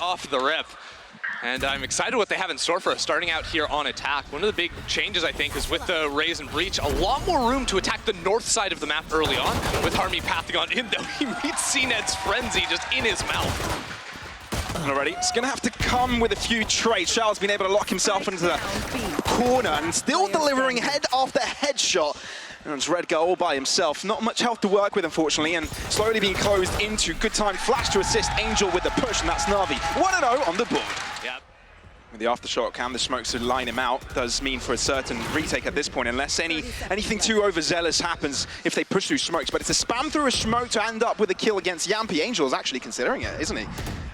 off the rip. And I'm excited what they have in store for us starting out here on attack. One of the big changes, I think, is with the Raise and Breach, a lot more room to attack the north side of the map early on. With Harmy pathing on in, though, he meets CNED's Frenzy just in his mouth. Already, it's going to have to come with a few trades. Shao's been able to lock himself into the corner and still delivering head after headshot. And it's Redgar all by himself. Not much health to work with, unfortunately, and slowly being closed into. Good time flash to assist Angel with the push, and that's Navi. 1-0 on the board. Yeah. With the aftershock cam, the smokes to line him out does mean for a certain retake at this point, unless anything too overzealous happens if they push through smokes. But it's a spam through a smoke to end up with a kill against Yampi. Angel is actually considering it, isn't he?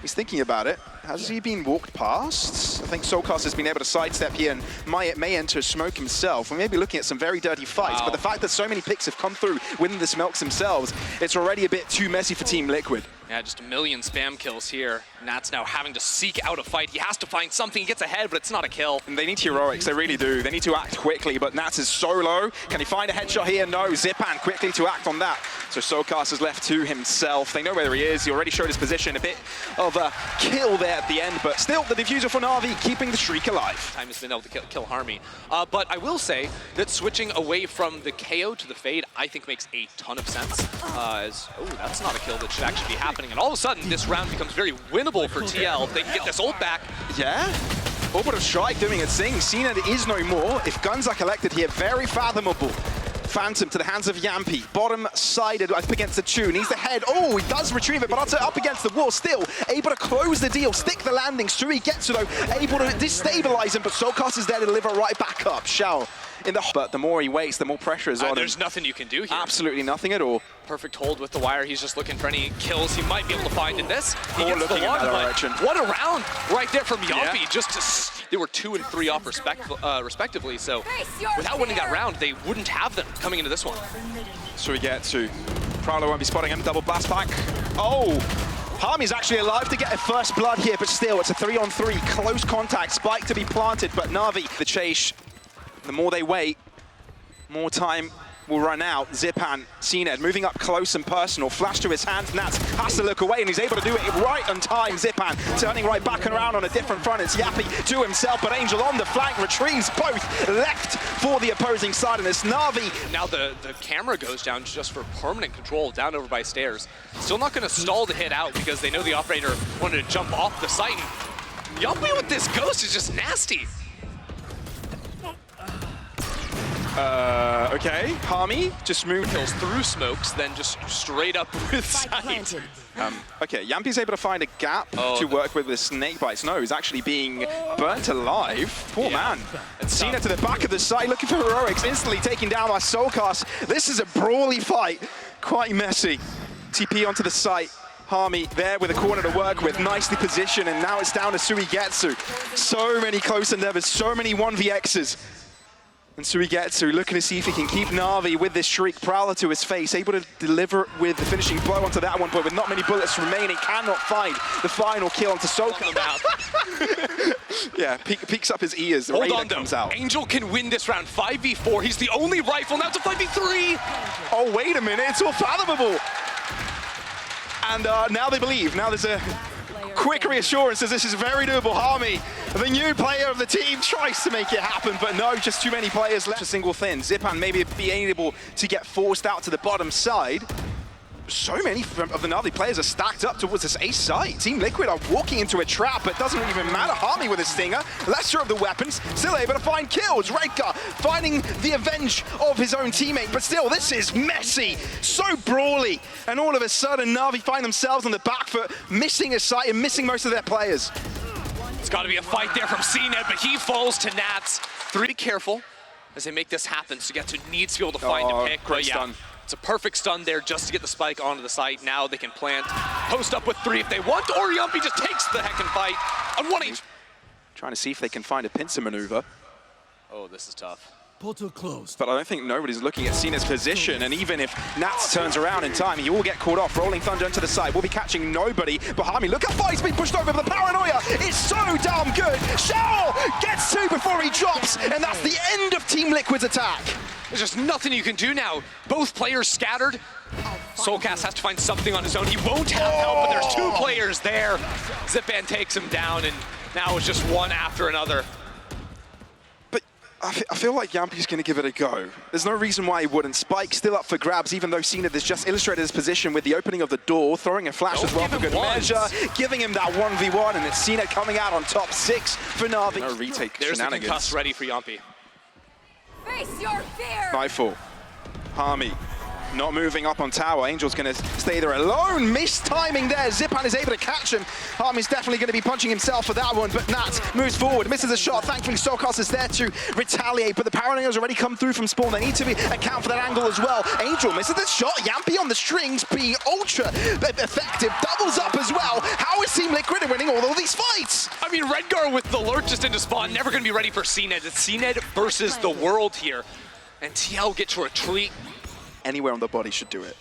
He's thinking about it. Has he been walked past? I think Soulcast has been able to sidestep here and may enter smoke himself. We may be looking at some very dirty fights, but the fact that so many picks have come through within the smokes themselves, it's already a bit too messy for Team Liquid. Yeah, just a million spam kills here. Nat's now having to seek out a fight. He has to find something. He gets ahead, but it's not a kill. And they need heroics, they really do. They need to act quickly, but Nats is so low. Can he find a headshot here? No. Zipan quickly to act on that. So Soulcast is left to himself. They know where he is. He already showed his position. A bit of a kill there at the end, but still the diffuser for Navi keeping the streak alive. Time has been able to kill Harmy. But I will say that switching away from the KO to the fade, I think makes a ton of sense. That's not a kill that should actually be happening. And all of a sudden, this round becomes very winnable for TL. If they can get this ult back. Yeah. Orbital Strike doing its thing. CNED is no more. If guns are collected here, very fathomable. Phantom to the hands of Yampi. Bottom-sided up against the Chu. Needs the head. Oh, he does retrieve it, but up against the wall. Still able to close the deal. Stick the landing. Sui gets it, though. Able to destabilize him, but Soulcast is there to deliver right back up. Shao in the... But the more he waits, the more pressure is on him. There's nothing you can do here. Absolutely nothing at all. Perfect hold with the wire. He's just looking for any kills he might be able to find in this. He Or gets looking the one, in that direction. What a round right there from Yampi. Yeah. Just to, they were 2 and 3 off respectively. So without winning that round, they wouldn't have them coming into this one. So we get to Prowler won't be spotting him. Double blast back. Oh. Harmy's actually alive to get a first blood here, but still, it's a 3-on-3. Close contact. Spike to be planted, but Navi, the chase, the more they wait, more time will run out. Zipan, CNED moving up close and personal. Flash to his hands. Nats has to look away, and he's able to do it right on time. Zipan turning right back and around on a different front. It's Yappy to himself, but Angel on the flank retrieves both left for the opposing side, and it's Navi. Now the camera goes down just for permanent control down over by stairs. Still not going to stall to hit out because they know the operator wanted to jump off the site. And Yappy with this ghost is just nasty. Okay, Harmy just moved. Kills through smokes, then just straight up with sight. Okay, Yampi's able to find a gap to work with the snake bites. No, he's actually being burnt alive. Poor man. Cena to the back of the site, looking for heroics, instantly taking down by Soulcast. This is a brawly fight, quite messy. TP onto the site. Harmy there with a corner to work with, nicely positioned, and now it's down to Suigetsu. So many close endeavors, so many 1vx's. And Suigetsu looking to see if he can keep Navi with this shriek. Prowler to his face, able to deliver with the finishing blow onto that one, but with not many bullets remaining, cannot find the final kill onto Soulcast. Yeah, peeks up his ears, the Raider comes out. Angel can win this round, 5v4, he's the only rifle, now it's a 5v3! Oh, wait a minute, it's all fathomable! And now they believe, now there's a quick reassurance as this is very doable. Harmy, the new player of the team, tries to make it happen, but no, just too many players left. A single thin. Zipan maybe being able to get forced out to the bottom side. So many of the Navi players are stacked up towards this ace side. Team Liquid are walking into a trap, but it doesn't even matter. Harmy with a stinger, lesser of the weapons, still able to find kills. Redgar finding the avenge of his own teammate, but still, this is messy, so brawly. And all of a sudden, Navi find themselves on the back foot, missing a site and missing most of their players. It's got to be a fight there from CNED, but he falls to Nats. Be careful as they make this happen. Suigetsu needs to be able to find a pick. Great stun. It's a perfect stun there just to get the spike onto the site. Now they can plant, post up with 3 if they want, or Yampi just takes the heckin' fight on 1H. Trying to see if they can find a pincer maneuver. Oh, this is tough. Portal closed. But I don't think nobody's looking at Cena's position, and even if Nats turns around in time, he will get caught off. Rolling Thunder into the side, will be catching nobody. But Harmy, look how far he's been pushed over. The paranoia is so damn good. Shao gets 2 before he drops, and that's the end of Team Liquid's attack. There's just nothing you can do now. Both players scattered. Soulcast has to find something on his own. He won't have help, but there's two players there. Zipan takes him down, and now it's just one after another. But I feel like Yampi's going to give it a go. There's no reason why he wouldn't. Spike still up for grabs, even though Cena has just illustrated his position with the opening of the door, throwing a flash as well for good measure, giving him that 1v1, and it's Cena coming out on top 6 for Navi. No retake There's shenanigans. the concuss ready for Yampi. Face your fear! Nightfall. Harmy not moving up on tower. Angel's going to stay there alone. Missed timing there. Zipan is able to catch him. Harmy's definitely going to be punching himself for that one, but Nat moves forward, misses a shot. Thankfully, Soulcast is there to retaliate, but the Paranoia's already come through from spawn. They need to account for that angle as well. Angel misses the shot. Yampi on the strings, being ultra effective. Doubles up as well. How is Team Liquid winning all of these fights? I mean, Redgar with the lurk just into spawn, never going to be ready for CNED. It's CNED versus the world here. And TL gets to retreat. Anywhere on the body should do it.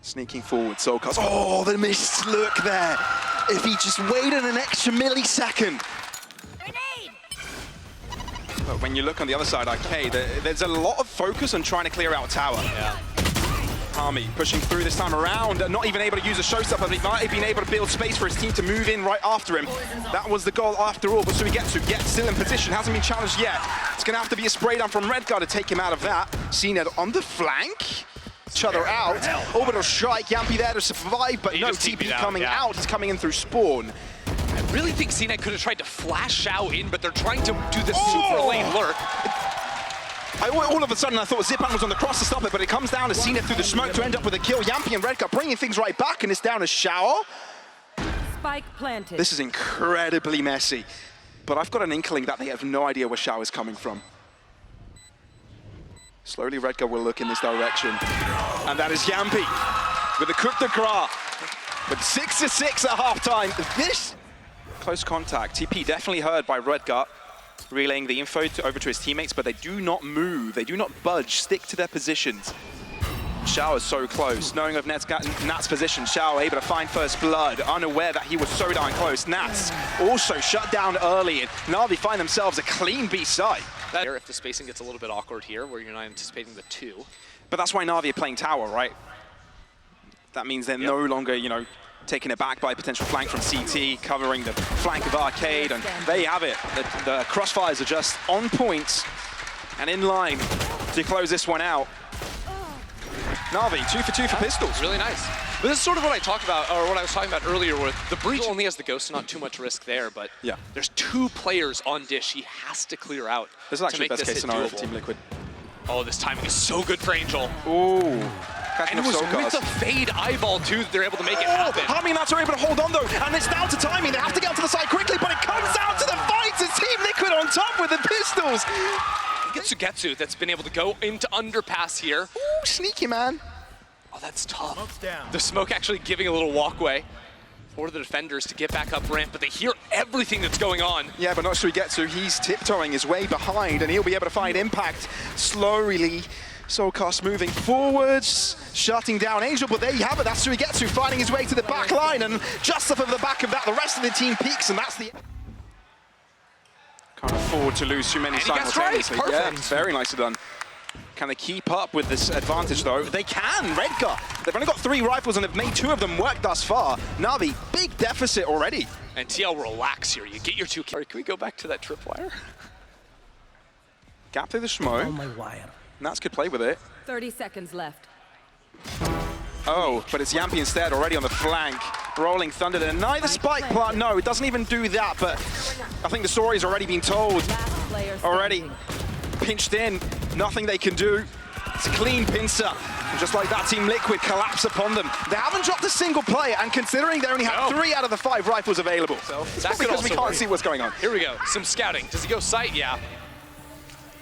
Sneaking forward, Soulcast. Oh, the missed look there. If he just waited an extra millisecond. Grenade! But when you look on the other side, Arcade, there's a lot of focus on trying to clear out tower. Yeah. Harmy pushing through this time around, not even able to use a showstopper, but he might have been able to build space for his team to move in right after him. That was the goal after all, but so he gets still in position, hasn't been challenged yet. It's going to have to be a spray down from Redgar to take him out of that. CNED on the flank, each other out. Orbital strike, Yampi there to survive, but no TP coming out. He's coming in through spawn. I really think CNED could have tried to flash Xiao in, but they're trying to do the super lane lurk. All of a sudden I thought Zipan was on the cross to stop it, but it comes down to Cena through the smoke to end up with a kill. Yampi and Redgar bringing things right back, and it's down to Xiao. Spike planted. This is incredibly messy, but I've got an inkling that they have no idea where Xiao is coming from. Slowly Redgar will look in this direction, and that is Yampi with a coup de grace. With 6-6 at halftime. This close contact, TP definitely heard by Redgar, relaying the info over to his teammates, but they do not move, they do not budge, stick to their positions. Xiao is so close, knowing of Nat's position. Xiao able to find first blood, unaware that he was so darn close. Nats also shut down early, and Navi find themselves a clean B side. If the spacing gets a little bit awkward here, where you're not anticipating the 2. But that's why Navi are playing tower, right? That means they're no longer, you know, taken it back by a potential flank from CT, covering the flank of Arcade, and there you have it. The crossfires are just on point and in line to close this one out. Navi, 2 for 2 for pistols. Really nice. But this is sort of what I talked about, or what I was talking about earlier with the breach. Only has the ghost, so not too much risk there, but yeah, there's 2 players on dish he has to clear out. This is actually the best case scenario for Team Liquid. Oh, this timing is so good for Angel. Ooh. And it was with the fade eyeball, too, that they're able to make it happen. Harmy and Nats are able to hold on, though, and it's down to timing. They have to get onto the side quickly, but it comes down to the fights. It's Team Liquid on top with the pistols. Getsu that's been able to go into underpass here. Ooh, sneaky, man. Oh, that's tough. The smoke actually giving a little walkway for the defenders to get back up ramp, but they hear everything that's going on. Yeah, but not Suigetsu. He's tiptoeing his way behind, and he'll be able to find impact slowly. Soulcast moving forwards, shutting down Angel, but there you have it. That's Suigetsu finding his way to the back line, and just off of the back of that, the rest of the team peaks, and that's the... Can't afford to lose too many simultaneously. Yeah, very nicely done. Can they keep up with this advantage, though? They can, Redgar. They've only got 3 rifles, and they've made 2 of them work thus far. Navi, big deficit already. And TL, relax here. You get your 2 kills. Can we go back to that tripwire? Gap through the smoke. On my wire. Nats could play with it. 30 seconds left. Oh, but it's Yampi instead, already on the flank. Rolling Thunder there. Neither spike plant, no, it doesn't even do that, but I think the story's already been told. Already pinched in, nothing they can do. It's a clean pincer. And just like that, Team Liquid collapse upon them. They haven't dropped a single player, and considering they only have 3 out of the 5 rifles available. It's that because we can't see what's going on. Here we go, some scouting. Does he go sight? Yeah.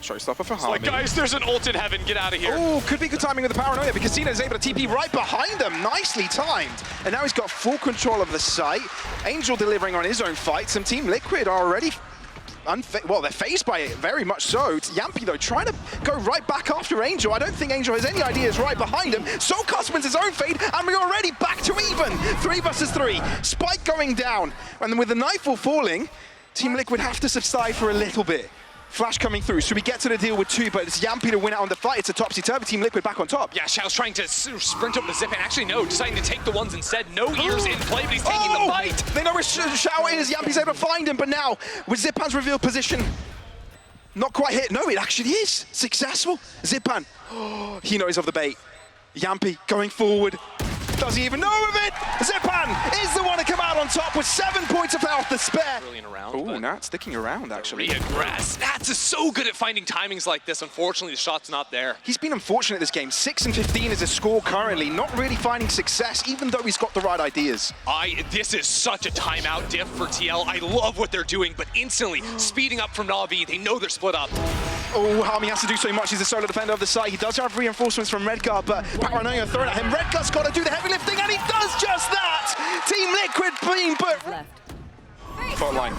Showstopper for Harmy. Like, guys, there's an ult in heaven. Get out of here. Oh, could be good timing with the Paranoia, because Cena is able to TP right behind them. Nicely timed. And now he's got full control of the site. Angel delivering on his own fights, and Team Liquid are already... well, they're phased by it, very much so. It's Yampi, though, trying to go right back after Angel. I don't think Angel has any ideas right behind him. Soulcast wins his own fade, and we're already back to even. 3 versus 3. Spike going down. And then with the Nightfall falling, Team Liquid have to subside for a little bit. Flash coming through. So we get to the deal with 2, but it's Yampy to win out on the fight. It's a topsy-turvy. Team Liquid back on top. Yeah, Xiao's trying to sprint up the zip, and actually no, deciding to take the ones instead. No ears in play, but he's taking the fight. They know where Xiao is. Yampy's able to find him, but now with Zipan's revealed position, not quite hit. No, it actually is successful. Zipan, he knows of the bait. Yampy going forward. Does he even know of it? Zipan is the one to come out on top with 7 points of health to spare. Brilliant around. Oh, Nat sticking around, actually. Reaggress. Nats is so good at finding timings like this. Unfortunately, the shot's not there. He's been unfortunate this game. 6 and 15 is his score currently. Not really finding success, even though he's got the right ideas. This is such a timeout diff for TL. I love what they're doing, but instantly speeding up from NAVI. They know they're split up. Oh, Harmy has to do so much. He's a solo defender of the site. He does have reinforcements from Redguard, but Paranoia thrown at him. Redguard's got to do the heavy lifting, and he does just that! Team Liquid being put... Left. Front line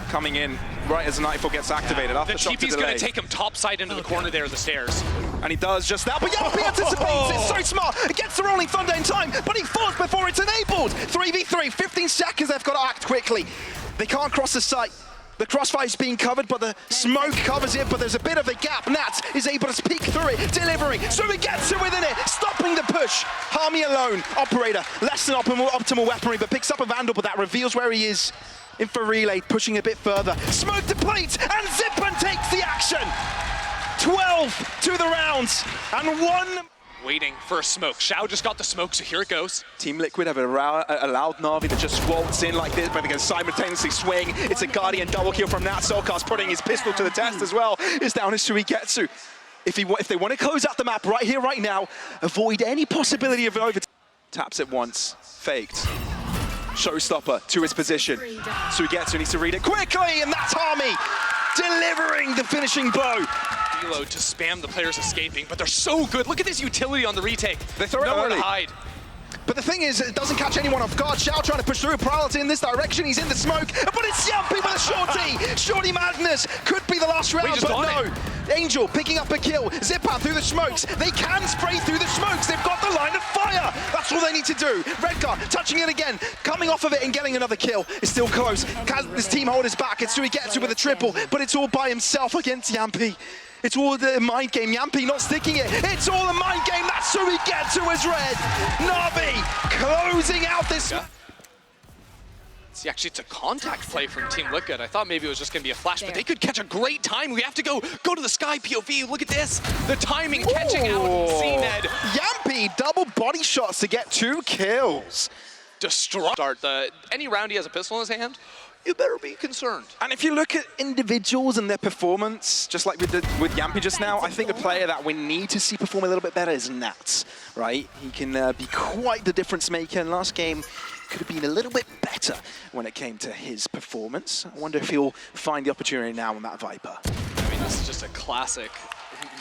coming in right as Nightfall gets activated. After the shot to TP's delay. going to take him topside into the corner there of the stairs. And he does just that, but Yampy anticipates it, so smart. Gets the Rolling Thunder in time, but he falls before it's enabled. 3v3, 15 seconds, they've got to act quickly. They can't cross the site. The crossfire is being covered, but the smoke covers it, but there's a bit of a gap. Nats is able to peek through it, delivering, so he gets it within it, stopping the push. Harmy alone, operator, less than optimal weaponry, but picks up a Vandal, but that reveals where he is. In for relay, pushing a bit further. Smoke depletes, and Zipan takes the action. 12 to the rounds, and 1. Waiting for a smoke. Xiao just got the smoke, so here it goes. Team Liquid have allowed Navi to just waltz in like this, but they can simultaneously swing. It's a Guardian double kill from Nat. Soulcast putting his pistol to the test as well. It's down as Suigetsu. If they want to close out the map right here, right now, avoid any possibility of over. Taps it once, faked. Showstopper to his position. Suigetsu needs to read it quickly, and that's Harmy delivering the finishing blow. Reload to spam the players escaping, but they're so good. Look at this utility on the retake. They throw it nowhere early. to hide. But the thing is, it doesn't catch anyone off guard. Xiao trying to push through. Priority in this direction. He's in the smoke, but it's Yampy with a shorty. Shorty madness could be the last round, but no. Angel picking up a kill. Zipan through the smokes. They can spray through the smokes. They've got the line of fire. That's all they need to do. Redguard touching it again, coming off of it and getting another kill. It's still close. Can this team hold his back? It's Suigetsu with a triple, but it's all by himself against Yampy. It's all the mind game. Yampy not sticking it. It's all a mind game. That's Suigetsu as red. Navi closing out this. See, actually, it's a contact play from Team Liquid. I thought maybe it was just going to be a flash, but they could catch a great time. We have to go to the sky POV. Look at this. The timing catching out CNED. Yampy double body shots to get 2 kills. Destroy. Start any round he has a pistol in his hand, you better be concerned. And if you look at individuals and their performance, just like we did with Yampy just now, I think the player that we need to see perform a little bit better is Nats, right? He can be quite the difference maker. And last game could have been a little bit better when it came to his performance. I wonder if he'll find the opportunity now on that Viper. I mean, this is just a classic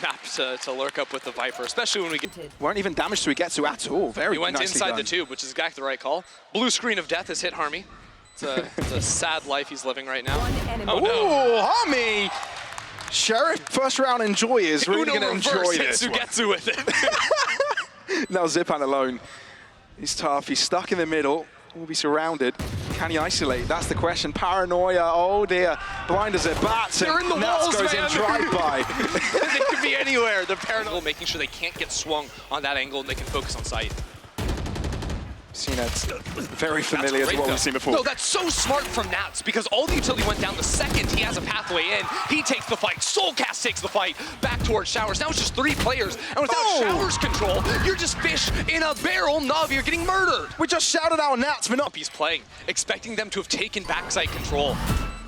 map to lurk up with the Viper, especially when we get... Weren't even damaged to Suigetsu at all. Very nicely He went inside done. the tube, which is exactly the right call. Blue screen of death has hit Harmy. It's a sad life he's living right now. Oh, no. Harmy! Sheriff first round enjoy is really going to enjoy this Suigetsu with it. Now Zipan alone. He's tough. He's stuck in the middle. Will be surrounded. Can he isolate? That's the question. Paranoia. Oh dear. Blinders at bats. They're in the Nats walls, goes man. in drive-by. They could be anywhere. The paranoia making sure they can't get swung on that angle and they can focus on sight. CNED's very familiar to what we've seen before. No, that's so smart from Nats because all the utility went down the second he has a pathway in. He takes the fight. Soulcast takes the fight back towards Showers. Now it's just 3 players. And without Showers control, you're just fish in a barrel. Navi, you're getting murdered. We just shouted out Nats for not. He's playing, expecting them to have taken backside control.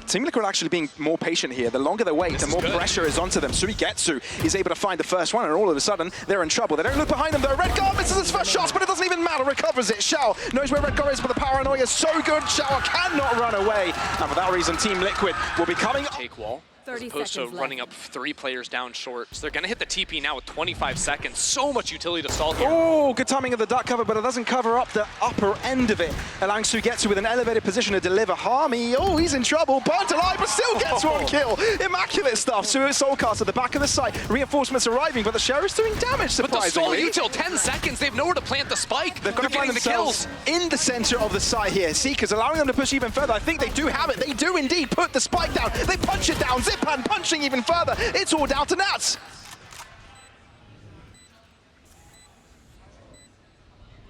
Team Liquid actually being more patient here. The longer they wait, the more pressure is onto them. Suigetsu is able to find the first one, and all of a sudden, they're in trouble. They don't look behind them, though. Redguard misses his first shots, but it doesn't even matter. Recovers it. Xiao knows where Redguard is, but the paranoia is so good. Xiao cannot run away. And for that reason, Team Liquid will be coming up. Take wall. 30 as opposed to seconds running left. up 3 players down short. So they're going to hit the TP now with 25 seconds. So much utility to stall here. Oh, good timing of the duck cover, but it doesn't cover up the upper end of it. Allowing Suigetsu with an elevated position to deliver. Harmy, oh, he's in trouble. Burnt alive, but still gets 1 kill. Immaculate stuff. Soulcast at the back of the site. Reinforcements arriving, but the Sheriff's doing damage, surprisingly. But the stall util, 10 seconds. They have nowhere to plant the spike. They've got to find themselves in the center of the site here. Seekers allowing them to push even further. I think they do have it. They do indeed put the spike down. They punch it down. Zip Zipan punching even further. It's all down to Nats.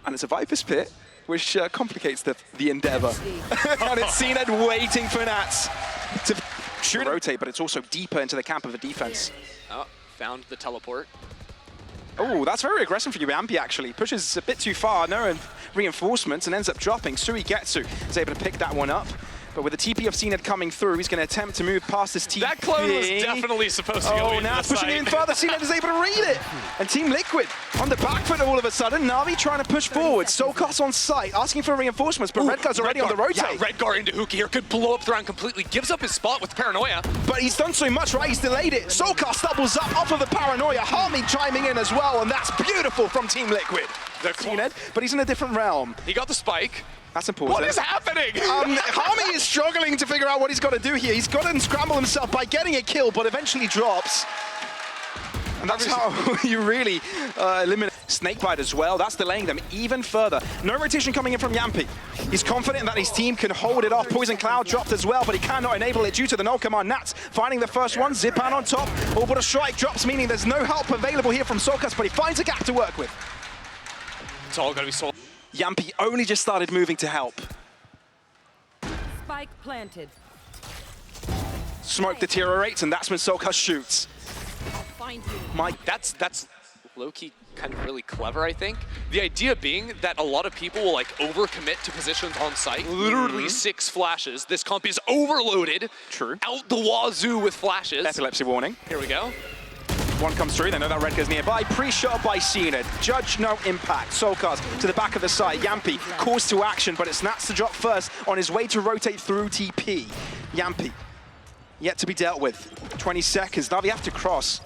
And it's a Viper's Pit, which complicates the endeavor. And it's CNED waiting for Nats to shoot rotate, but it's also deeper into the camp of the defense. Oh, found the teleport. Oh, that's very aggressive for you, Yampy, actually. Pushes a bit too far, no reinforcements, and ends up dropping. Suigetsu is able to pick that one up. But with the TP of CNED coming through, he's going to attempt to move past this TP. That clone was definitely supposed to go into now the it's pushing site. in further. CNED is able to read it. And Team Liquid on the back foot all of a sudden. Navi trying to push forward. Solkas on site, asking for reinforcements, but Redgar's already on the rotate. Yeah, Redgar into Hookah here could blow up the round completely. Gives up his spot with Paranoia. But he's done so much, right? He's delayed it. Solkas doubles up off of the Paranoia. Harmy chiming in as well, and that's beautiful from Team Liquid. CNED, but he's in a different realm. He got the spike. That's important. What is happening? Harmy is struggling to figure out what he's got to do here. He's got to unscramble himself by getting a kill, but eventually drops. And that's how you really eliminate Snakebite as well. That's delaying them even further. No rotation coming in from Yampy. He's confident that his team can hold it off. Poison Cloud dropped as well, but he cannot enable it due to the null command. Nats finding the first one. Zipan on top. Oh, but a strike drops, meaning there's no help available here from Solkas, but he finds a gap to work with. It's all going to be sold. Yampy only just started moving to help. Spike planted. Smoke deteriorates, and that's when Solkas shoots. I'll find you. Mike, That's low-key kind of really clever, I think. The idea being that a lot of people will like overcommit to positions on site. Literally 6 flashes. This comp is overloaded. True. Out the wazoo with flashes. epilepsy warning. Here we go. One comes through, they know that Redgar's nearby. Pre-shot by CNED. Judge no impact. Solkas to the back of the site. Yampy calls to action, but it's Nats to drop first on his way to rotate through TP. Yampy yet to be dealt with. 20 seconds. Navi have to cross.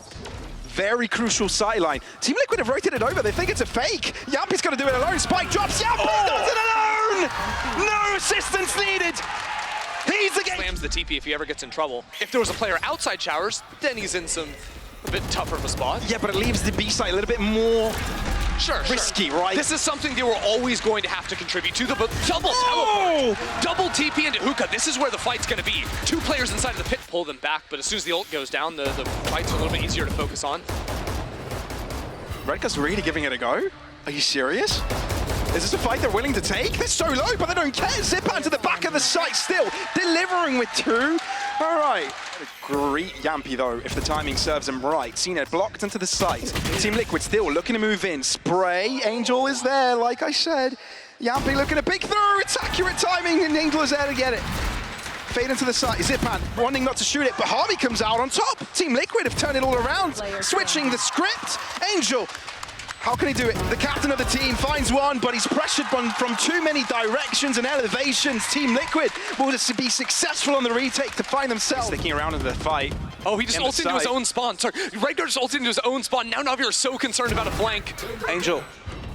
Very crucial sideline. Team Liquid have rotated over. They think it's a fake. Yampy's going to do it alone. Spike drops. Yampy does it alone! No assistance needed. He's the game. Slams the TP if he ever gets in trouble. If there was a player outside showers, then he's in a bit tougher of a spot. Yeah, but it leaves the B side a little bit more risky, right? This is something they were always going to have to contribute to. The double teleport, double TP into Hookah. This is where the fight's going to be. 2 players inside of the pit pull them back, but as soon as the ult goes down, the fight's a little bit easier to focus on. Redgar's really giving it a go? Are you serious? Is this a fight they're willing to take? They're so low, but they don't care. Zipan to the back of the site still, delivering with 2. All right. Great Yampy, though, if the timing serves him right. CNED blocked into the site. Team Liquid still looking to move in. Spray, Angel is there, like I said. Yampy looking to pick through. It's accurate timing, and Angel is there to get it. Fade into the site. Zipan wanting not to shoot it, but Harvey comes out on top. Team Liquid have turned it all around. Switching the script. Angel. How can he do it? The captain of the team finds one, but he's pressured from too many directions and elevations. Team Liquid will just be successful on the retake to find themselves sticking around in the fight. Oh, he just ulted into his own spawn. Sorry, Redgar just ulted into his own spawn. Now Navi are so concerned about a flank. Angel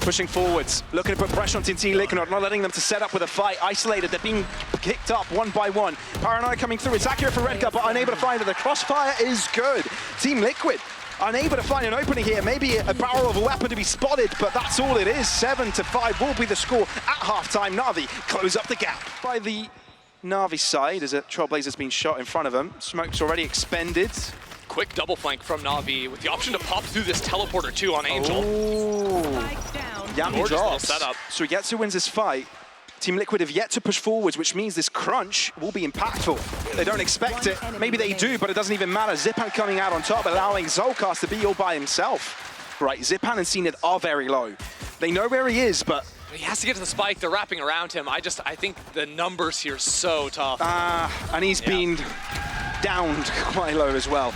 pushing forwards, looking to put pressure on Team Liquid, not letting them to set up with a fight. Isolated, they're being kicked up one by one. Paranoia coming through. It's accurate for Redgar, but unable to find it. The crossfire is good. Team Liquid unable to find an opening here, maybe a barrel of a weapon to be spotted, but that's all it is. 7-5 will be the score at halftime. Navi close up the gap. By the Navi side, as a Trailblazer's been shot in front of them. Smoke's already expended. Quick double flank from Navi with the option to pop through this teleporter too on Angel. Yampy drops. Suigetsu wins this fight. Team Liquid have yet to push forwards, which means this crunch will be impactful. They don't expect it. Maybe they do, but it doesn't even matter. Zipan coming out on top, allowing Zolkas to be all by himself. Right, Zipan and CNED are very low. They know where he is, but he has to get to the spike. They're wrapping around him. I think the numbers here are so tough. And he's been downed quite low as well.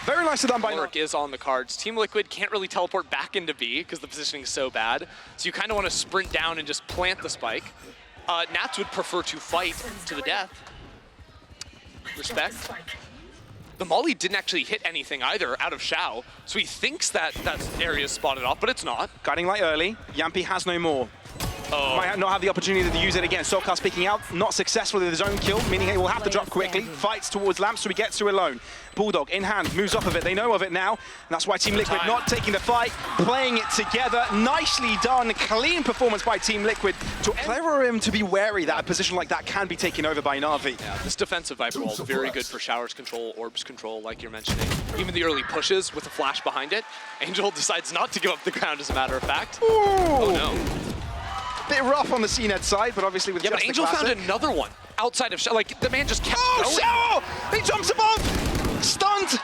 Very nicely done by Work is on the cards. Team Liquid can't really teleport back into B because the positioning is so bad. So you kind of want to sprint down and just plant the spike. Nats would prefer to fight to the death. Respect. The Molly didn't actually hit anything either out of Shao, so he thinks that area is spotted off, but it's not. Guiding light early. Yampy has no more. Might not have the opportunity to use it again. Solkar speaking out, not successful with his own kill, meaning he will have to drop quickly. Fights towards Lamp, so he gets to alone. Bulldog in hand, moves off of it. They know of it now, and that's why Team Liquid not taking the fight, playing it together. Nicely done, clean performance by Team Liquid to clever him to be wary that a position like that can be taken over by NAVI. Yeah, this defensive Viper wall is very good for showers control, orbs control, like you're mentioning. Even the early pushes with a flash behind it. Angel decides not to give up the ground, as a matter of fact. Ooh. Oh no. Bit rough on the CNED side, but obviously with Yeah, just but Angel the found classic. another one outside of like the man just kept going. Shower! He jumps above! Stunned!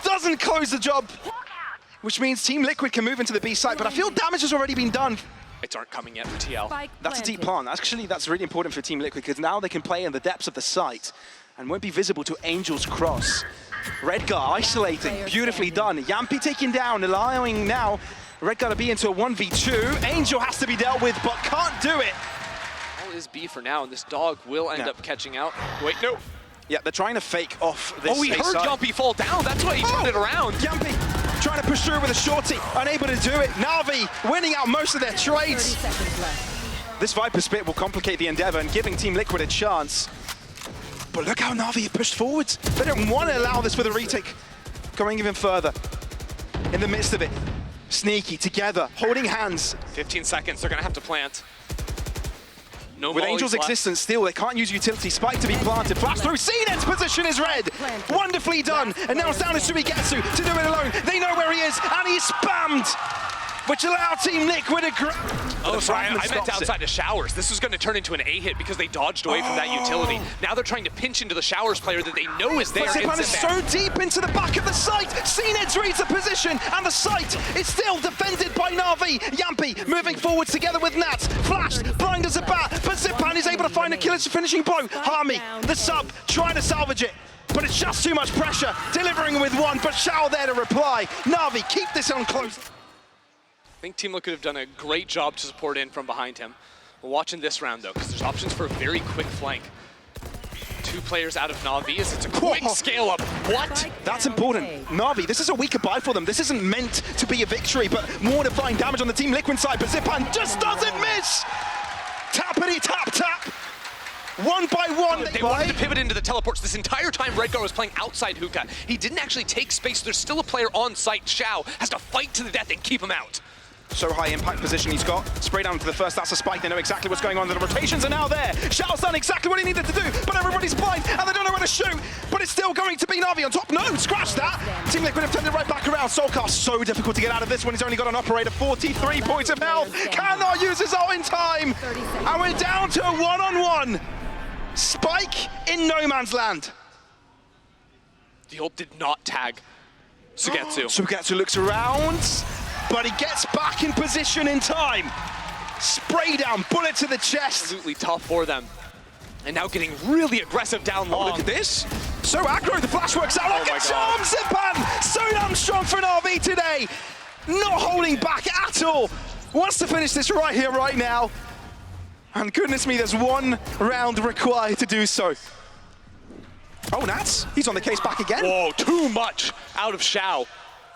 Doesn't close the job. Which means Team Liquid can move into the B site, but I feel damage has already been done. Lights aren't coming yet for TL. That's a deep plant. Actually, that's really important for Team Liquid because now they can play in the depths of the site and won't be visible to Angel's cross. Redgar isolating, beautifully done. Yampi taken down, allowing now Redgar to be into a 1v2. Angel has to be dealt with, but can't do it. All is B for now, and this dog will end up catching out. Wait, no. Yeah, they're trying to fake off this. Oh, he heard Yampy fall down. That's why he turned it around. Yampi trying to push through with a shorty, unable to do it. Navi winning out most of their trades. This Viper spit will complicate the endeavor and giving Team Liquid a chance. But look how Navi pushed forwards. They don't want to allow this for the retake. Going even further. In the midst of it. Sneaky, together, holding hands. 15 seconds, they're gonna have to plant. No With mollies Angel's left. existence still, they can't use utility. Spike to be planted. Flash through. CNED's position is red. Wonderfully done. And now it's down to Suigetsu to do it alone. They know where he is, and he's spammed. Which allowed Team Liquid to Oh, sorry, I meant outside of showers. This was going to turn into an A hit because they dodged away from that utility. Now they're trying to pinch into the showers player that they know is there. Zipan is so deep into the back of the site. CNED's reads the position, and the site is still defended by Navi. Yampi moving forwards together with Nats. Flash, blind as a bat, but Zipan is able to find a killer's finishing blow. Harmy, the sub, trying to salvage it. But it's just too much pressure, delivering with one, but Shao there to reply. Navi, keep this on close. I think Team Liquid have done a great job to support in from behind him. We're watching this round though, because there's options for a very quick flank. 2 players out of Navi as it's a quick scale up. What? That's important. Navi, this is a weaker buy for them. This isn't meant to be a victory, but more to find damage on the Team Liquid side. But Zipan just doesn't miss. Tappity tap tap. One by one. They wanted to pivot into the teleports. This entire time Redgar was playing outside hookah. He didn't actually take space. There's still a player on site. Shao has to fight to the death and keep him out. So high impact position he's got. Spray down to the first, that's a spike. They know exactly what's going on. The rotations are now there. Shao's done exactly what he needed to do, but everybody's blind and they don't know where to shoot. But it's still going to be Navi on top. No, scratch that. Team Liquid have turned it right back around. Solkar, so difficult to get out of this one. He's only got an operator, 43 points of health. Cannot use his ult in time. And we're down to a one-on-one. Spike in no man's land. The ult did not tag Suigetsu. Suigetsu looks around, but he gets back in position in time. Spray down, bullet to the chest. Absolutely tough for them. And now getting really aggressive down long. Oh, look at this. So aggro, the flash works out like a charm, Zipan. So damn strong for NAVI today. Not holding back at all. Wants to finish this right here, right now. And goodness me, there's one round required to do so. Oh, Nats, he's on the case back again. Whoa, too much out of Shao.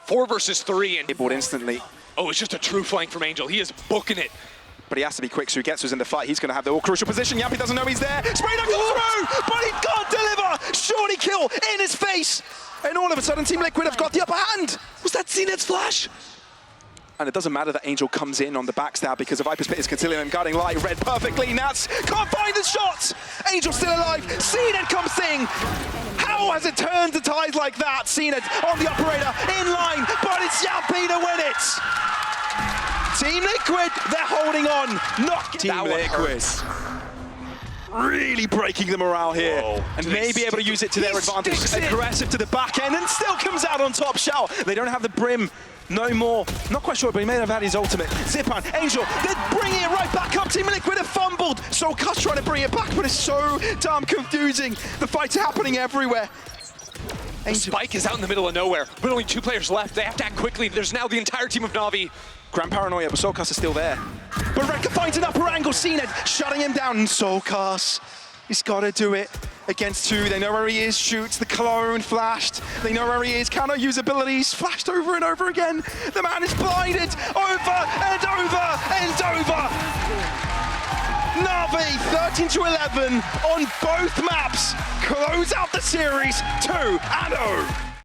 4 versus 3 and... Able instantly. Oh, it's just a true flank from Angel. He is booking it. But he has to be quick, so he gets us in the fight. He's going to have the all-crucial position. Yampi doesn't know he's there. Spray down through, but he can't deliver. Shorty kill in his face. And all of a sudden, Team Liquid have got the upper hand. Was that CNED's flash? And it doesn't matter that Angel comes in on the backstab because the Viper's Pit is concealing him, guarding light, red perfectly. Nats can't find the shots. Angel still alive. CNED comes in. How has it turned the tide like that? CNED on the operator, in line, but it's Yampi to win it. Team Liquid, they're holding on. Not Team Liquid. Really breaking the morale here. Whoa. And may be able to use it to their advantage. Aggressive to the back end and still comes out on top. Shao, they don't have the brim. No more. Not quite sure, but he may have had his ultimate. Zipan, Angel, they're bringing it right back up. Team Liquid have fumbled. Solkar's trying to bring it back, but it's so damn confusing. The fights are happening everywhere. Angel. Spike is out in the middle of nowhere, but only 2 players left. They have to act quickly. There's now the entire team of Navi. Grand Paranoia, but Solkar is still there. But Rekka finds an upper angle. CNED shutting him down. And Solkar, he's got to do it. Against 2, they know where he is, shoots the clone, flashed. They know where he is, cannot use abilities, flashed over and over again. The man is blinded, over and over and over. NAVI 13-11 on both maps. Close out the series 2-0.